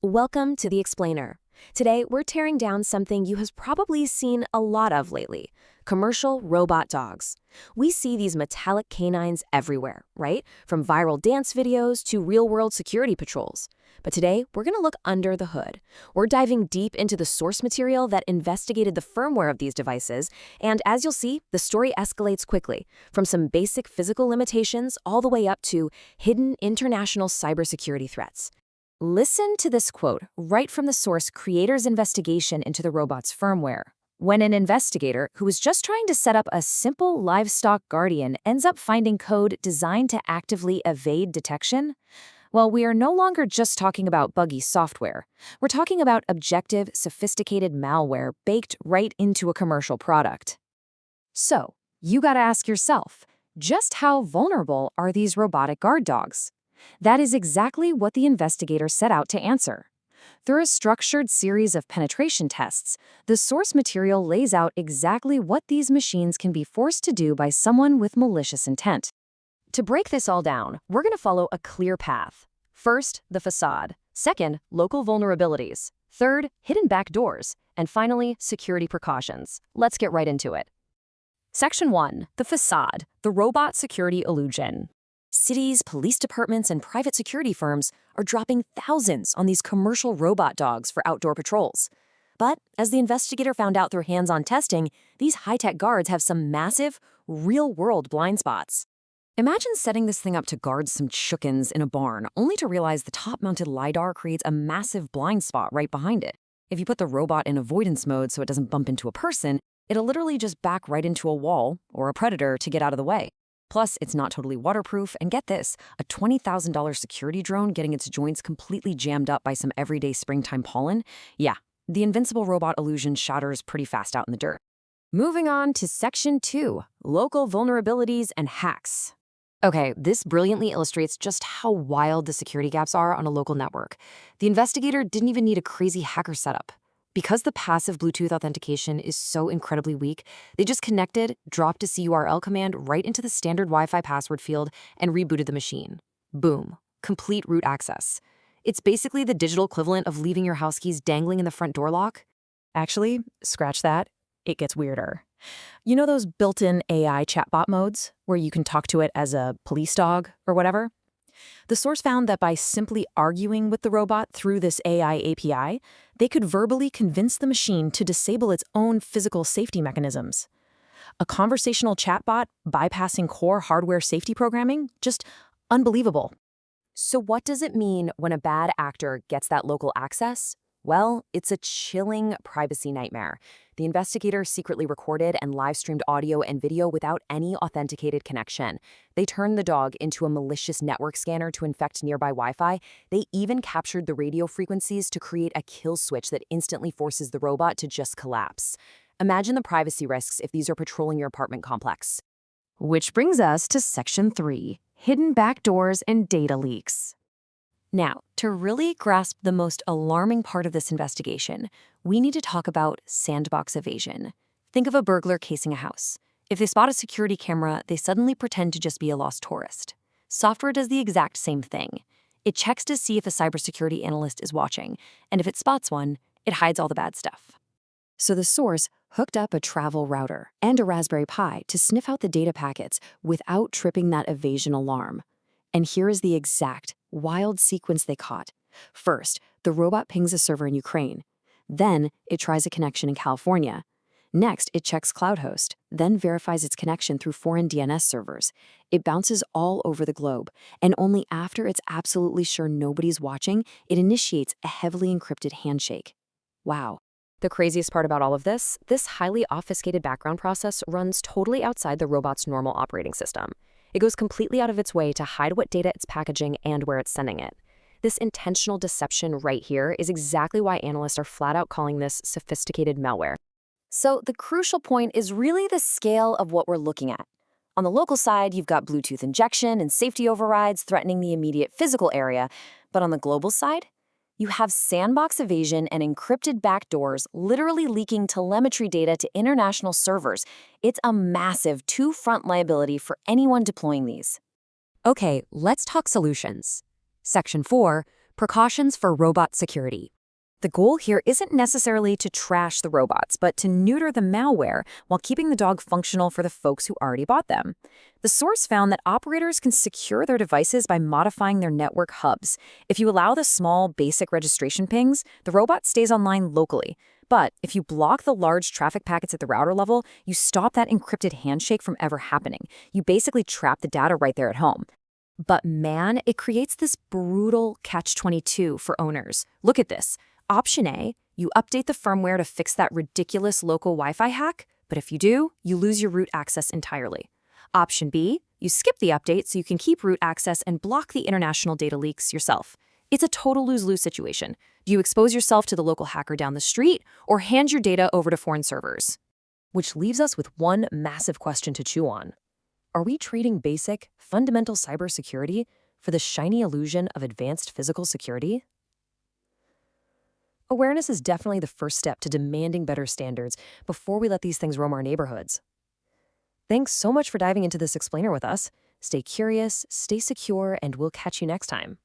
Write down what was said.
Welcome to The Explainer. Today, we're tearing down something you have probably seen a lot of lately: commercial robot dogs. We see these metallic canines everywhere, right? From viral dance videos to real-world security patrols. But today, we're going to look under the hood. We're diving deep into the source material that investigated the firmware of these devices, and as you'll see, the story escalates quickly, from some basic physical limitations all the way up to hidden international cybersecurity threats. Listen to this quote right from the source creator's investigation into the robot's firmware. When an investigator who was just trying to set up a simple livestock guardian ends up finding code designed to actively evade detection, well, we are no longer just talking about buggy software. We're talking about objective, sophisticated malware baked right into a commercial product. So, you gotta ask yourself, just how vulnerable are these robotic guard dogs? That is exactly what the investigator set out to answer. Through a structured series of penetration tests, the source material lays out exactly what these machines can be forced to do by someone with malicious intent. To break this all down, we're going to follow a clear path. First, the facade. Second, local vulnerabilities. Third, hidden backdoors. And finally, security precautions. Let's get right into it. Section 1. The facade, the robot security illusion. Cities, police departments, and private security firms are dropping thousands on these commercial robot dogs for outdoor patrols. But as the investigator found out through hands-on testing, these high-tech guards have some massive, real-world blind spots. Imagine setting this thing up to guard some chickens in a barn, only to realize the top-mounted LiDAR creates a massive blind spot right behind it. If you put the robot in avoidance mode so it doesn't bump into a person, it'll literally just back right into a wall or a predator to get out of the way. Plus, it's not totally waterproof, and get this, a $20,000 security drone getting its joints completely jammed up by some everyday springtime pollen? Yeah, the invincible robot illusion shatters pretty fast out in the dirt. Moving on to Section 2, local vulnerabilities and hacks. Okay, this brilliantly illustrates just how wild the security gaps are on a local network. The investigator didn't even need a crazy hacker setup. Because the passive Bluetooth authentication is so incredibly weak, they just connected, dropped a CURL command right into the standard Wi-Fi password field, and rebooted the machine. Boom. Complete root access. It's basically the digital equivalent of leaving your house keys dangling in the front door lock. Actually, scratch that. It gets weirder. You know those built-in AI chatbot modes, where you can talk to it as a police dog or whatever? The source found that by simply arguing with the robot through this AI API, they could verbally convince the machine to disable its own physical safety mechanisms. A conversational chatbot bypassing core hardware safety programming? Just unbelievable. So what does it mean when a bad actor gets that local access? Well, it's a chilling privacy nightmare. The investigator secretly recorded and live-streamed audio and video without any authenticated connection. They turned the dog into a malicious network scanner to infect nearby Wi-Fi. They even captured the radio frequencies to create a kill switch that instantly forces the robot to just collapse. Imagine the privacy risks if these are patrolling your apartment complex. Which brings us to Section 3, hidden backdoors and data leaks. Now, to really grasp the most alarming part of this investigation, we need to talk about sandbox evasion. Think of a burglar casing a house. If they spot a security camera, they suddenly pretend to just be a lost tourist. Software does the exact same thing. It checks to see if a cybersecurity analyst is watching, and if it spots one, it hides all the bad stuff. So the source hooked up a travel router and a Raspberry Pi to sniff out the data packets without tripping that evasion alarm. And here is the exact, wild sequence they caught. First, the robot pings a server in Ukraine. Then, it tries a connection in California. Next, it checks CloudHost, then verifies its connection through foreign DNS servers. It bounces all over the globe, and only after it's absolutely sure nobody's watching, it initiates a heavily encrypted handshake. Wow. The craziest part about all of this highly obfuscated background process runs totally outside the robot's normal operating system. It goes completely out of its way to hide what data it's packaging and where it's sending it. This intentional deception right here is exactly why analysts are flat out calling this sophisticated malware. So the crucial point is really the scale of what we're looking at. On the local side, you've got Bluetooth injection and safety overrides threatening the immediate physical area, but on the global side, you have sandbox evasion and encrypted backdoors literally leaking telemetry data to international servers. It's a massive two-front liability for anyone deploying these. Okay, let's talk solutions. Section 4, Precautions for robot security. The goal here isn't necessarily to trash the robots, but to neuter the malware while keeping the dog functional for the folks who already bought them. The source found that operators can secure their devices by modifying their network hubs. If you allow the small, basic registration pings, the robot stays online locally. But if you block the large traffic packets at the router level, you stop that encrypted handshake from ever happening. You basically trap the data right there at home. But man, it creates this brutal catch-22 for owners. Look at this. Option A, you update the firmware to fix that ridiculous local Wi-Fi hack, but if you do, you lose your root access entirely. Option B, you skip the update so you can keep root access and block the international data leaks yourself. It's a total lose-lose situation. Do you expose yourself to the local hacker down the street or hand your data over to foreign servers? Which leaves us with one massive question to chew on. Are we trading basic, fundamental cybersecurity for the shiny illusion of advanced physical security? Awareness is definitely the first step to demanding better standards before we let these things roam our neighborhoods. Thanks so much for diving into this explainer with us. Stay curious, stay secure, and we'll catch you next time.